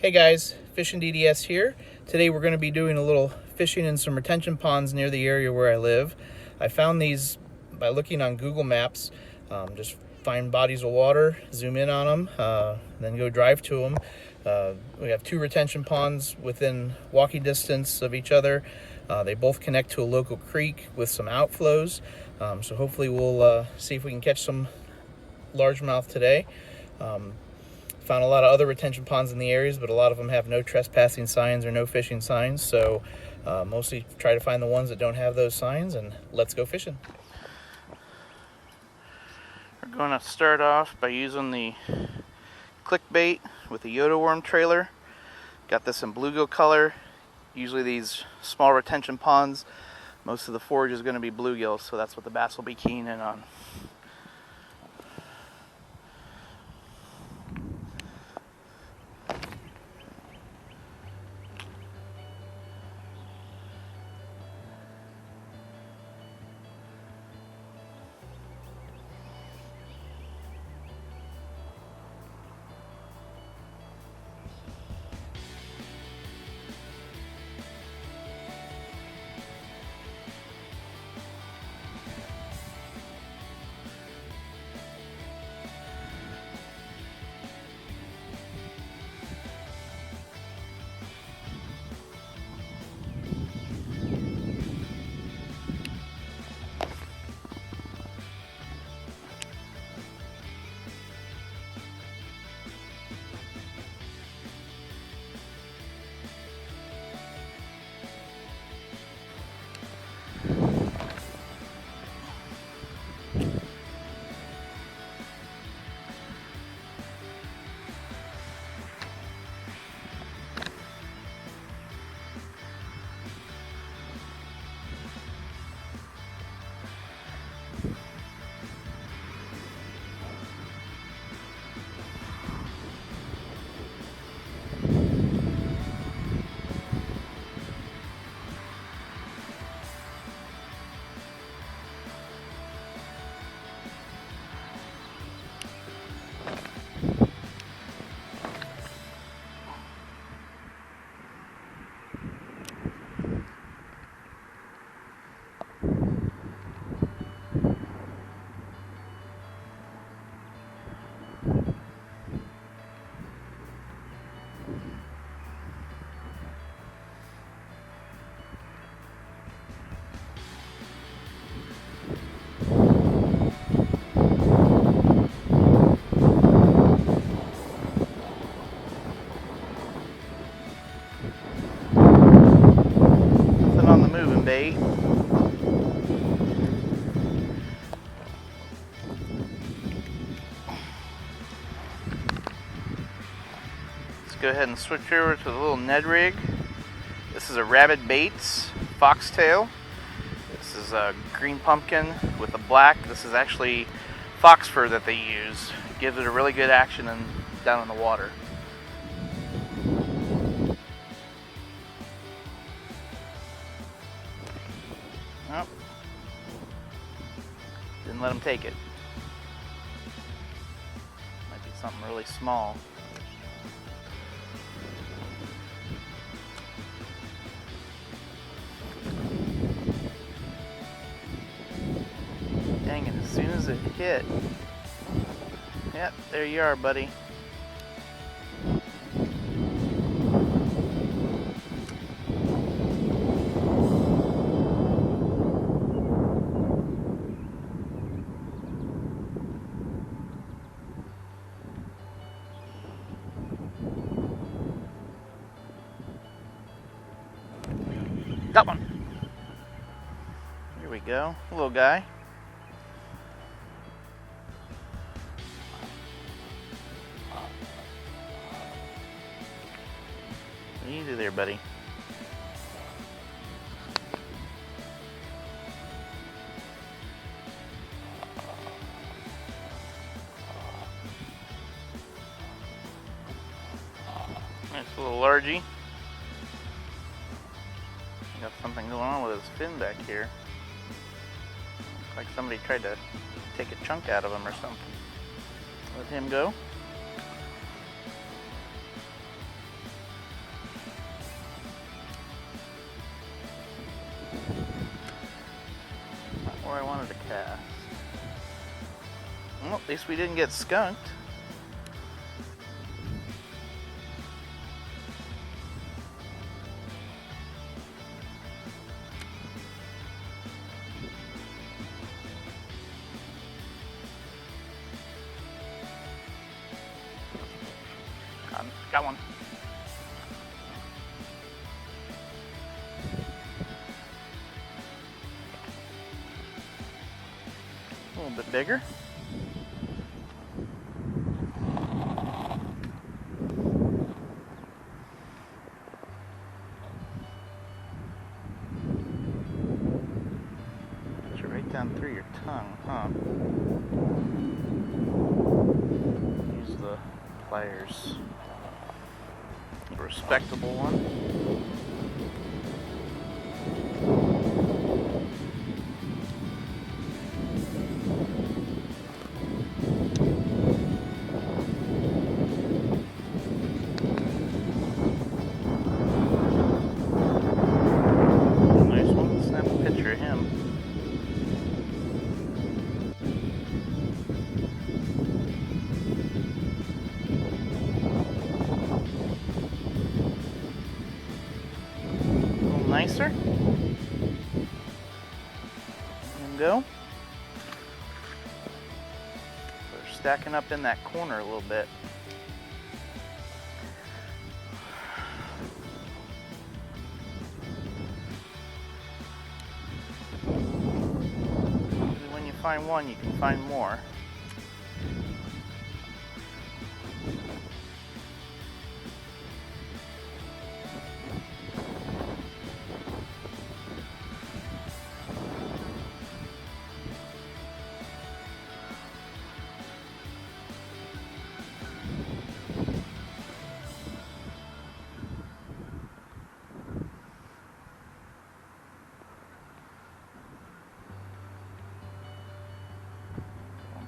Hey guys, Fishing DDS here. Today we're going to be doing a little fishing in some retention ponds near the area where I live. I found these by looking on Google Maps. Just find bodies of water, zoom in on them, then go drive to them. We have two retention ponds within walking distance of each other. They both connect to a local creek with some outflows. So hopefully we'll see if we can catch some largemouth today. Found a lot of other retention ponds in the areas, but a lot of them have no trespassing signs or no fishing signs. So mostly try to find the ones that don't have those signs, and let's go fishing. We're going to start off by using the clickbait with the Yoda worm trailer. Got this in bluegill color. Usually these small retention ponds, most of the forage is going to be bluegill, so that's what the bass will be keying in on. Bait. Let's go ahead and switch over to the little Ned rig. This is a Rabid Baits Foxtail. This is a green pumpkin with a black. This is actually fox fur that they use. It gives it a really good action down in the water. Oh. Didn't let him take it. Might be something really small. Dang it, as soon as it hit. Yep, there you are, buddy. Got one. Here we go, little guy. What do you do there, buddy? Nice little largie. Got something going on with his fin back here. Looks like somebody tried to take a chunk out of him or something. Let him go. where I wanted to cast. Well, at least we didn't get skunked. Got one. A little bit bigger. It's right down through your tongue, huh? Use the pliers. A respectable one. Nice one. Snap a picture of him. Nicer. There we go. They're stacking up in that corner a little bit. When you find one, you can find more.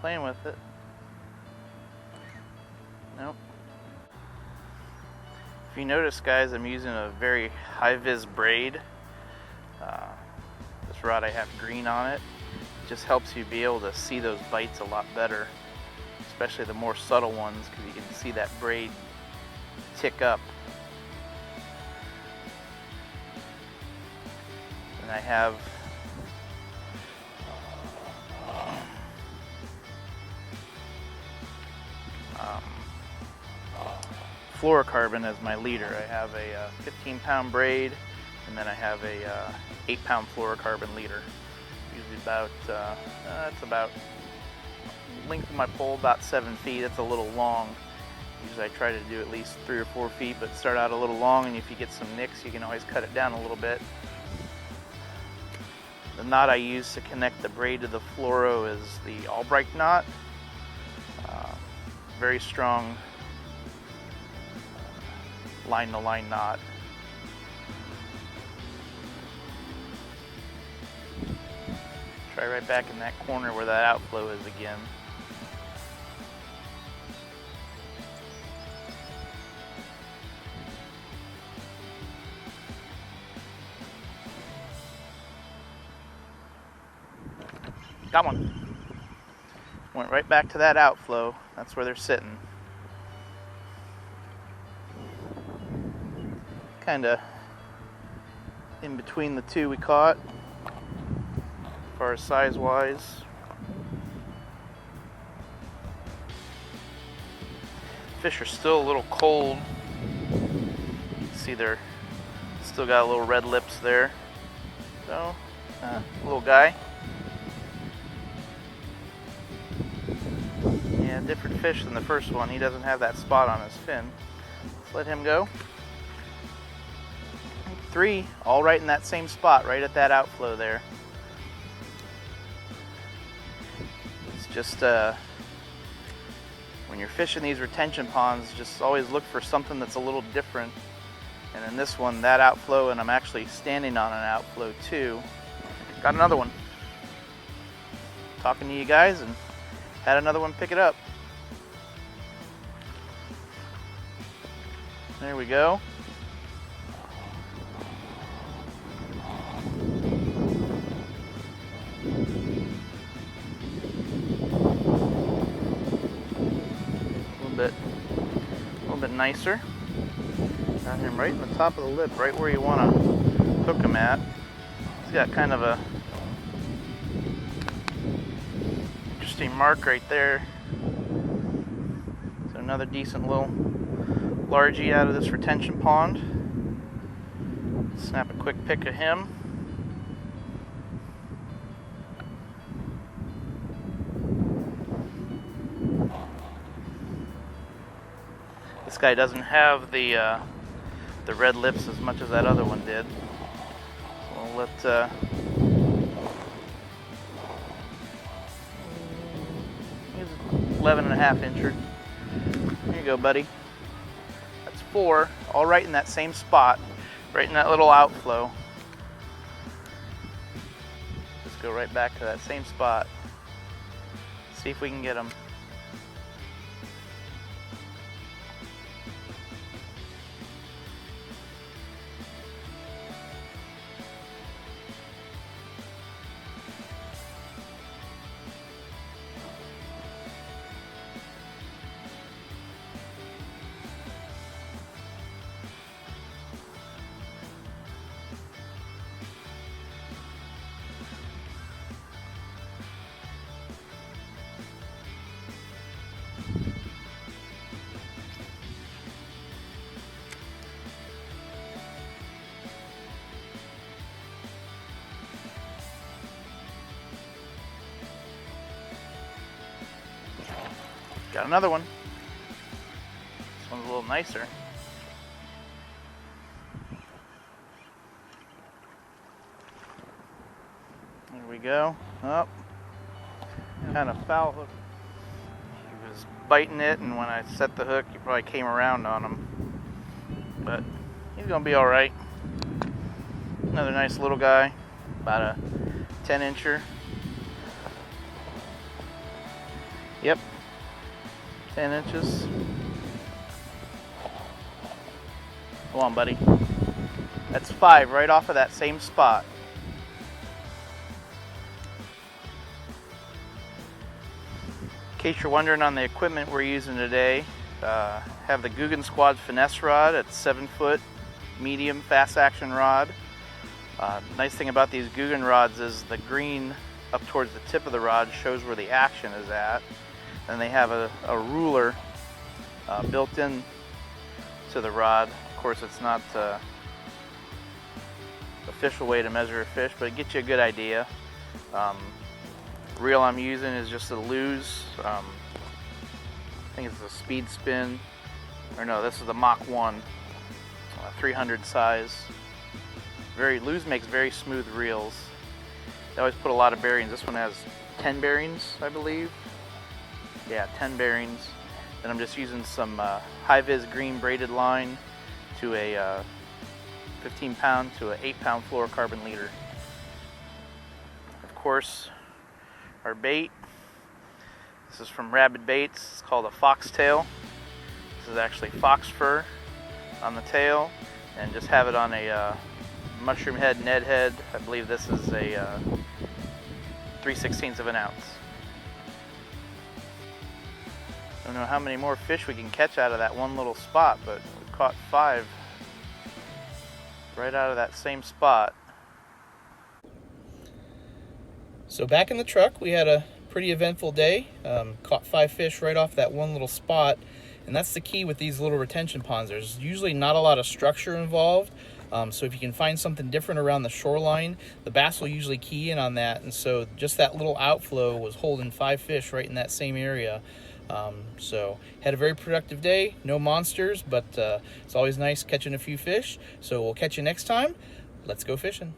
Playing with it. Nope. If you notice, guys, I'm using a very high-vis braid. This rod I have green on it. It just helps you be able to see those bites a lot better, especially the more subtle ones, because you can see that braid tick up. And I have fluorocarbon as my leader. I have a 15-pound braid, and then I have a 8-pound fluorocarbon leader. Usually about, it's about length of my pole about 7 feet. It's a little long. Usually I try to do at least 3 or 4 feet, but start out a little long, and if you get some nicks, you can always cut it down a little bit. The knot I use to connect the braid to the fluoro is the Albright knot. Very strong line-to-line knot. Try right back in that corner where that outflow is again. Got one. Went right back to that outflow. That's where they're sitting. Kind of in between the two we caught, as far as size-wise. Fish are still a little cold. You can see they're still got a little red lips there. So, little guy. Yeah, different fish than the first one. He doesn't have that spot on his fin. Let's let him go. 3, all right in that same spot, right at that outflow there. It's just, when you're fishing these retention ponds, just always look for something that's a little different. And in this one, that outflow, and I'm actually standing on an outflow too. Got another one. Talking to you guys and had another one pick it up. There we go. nicer. Got him right in the top of the lip, right where you want to hook him at. He's got kind of a interesting mark right there. So another decent little largie out of this retention pond. Snap a quick pic of him. This guy doesn't have the red lips as much as that other one did. So we'll let he's 11.5 incher. There you go, buddy. That's 4, all right in that same spot, right in that little outflow. Just go right back to that same spot. See if we can get them. Got another one. This one's a little nicer. There we go. Up. Kind of foul hook. He was biting it, and when I set the hook, he probably came around on him. But he's gonna be all right. Another nice little guy, about a 10 incher. Yep. 10 inches. Come on, buddy. That's 5 right off of that same spot. In case you're wondering on the equipment we're using today, have the Guggen Squad finesse rod. It's 7-foot medium fast action rod. Nice thing about these Guggen rods is the green up towards the tip of the rod shows where the action is at. And they have a ruler built in to the rod. Of course, it's not the official way to measure a fish, but it gets you a good idea. Reel I'm using is just a Lew's. I think it's a speed spin. Or no, this is the Mach 1, 300 size. Lew's makes very smooth reels. They always put a lot of bearings. This one has 10 bearings, I believe. Yeah, 10 bearings. Then I'm just using some high-vis green braided line to a 15-pound to an 8-pound fluorocarbon leader. Of course, our bait. This is from Rabid Baits. It's called a foxtail. This is actually fox fur on the tail, and just have it on a mushroom head Ned head. I believe this is a 3/16 of an ounce. I don't know how many more fish we can catch out of that one little spot, but we caught 5 right out of that same spot. So back in the truck, we had a pretty eventful day. Caught 5 fish right off that one little spot, and that's the key with these little retention ponds. There's usually not a lot of structure involved, so if you can find something different around the shoreline, the bass will usually key in on that, and so just that little outflow was holding 5 fish right in that same area. So had a very productive day, no monsters, but it's always nice catching a few fish. So we'll catch you next time. Let's go fishing.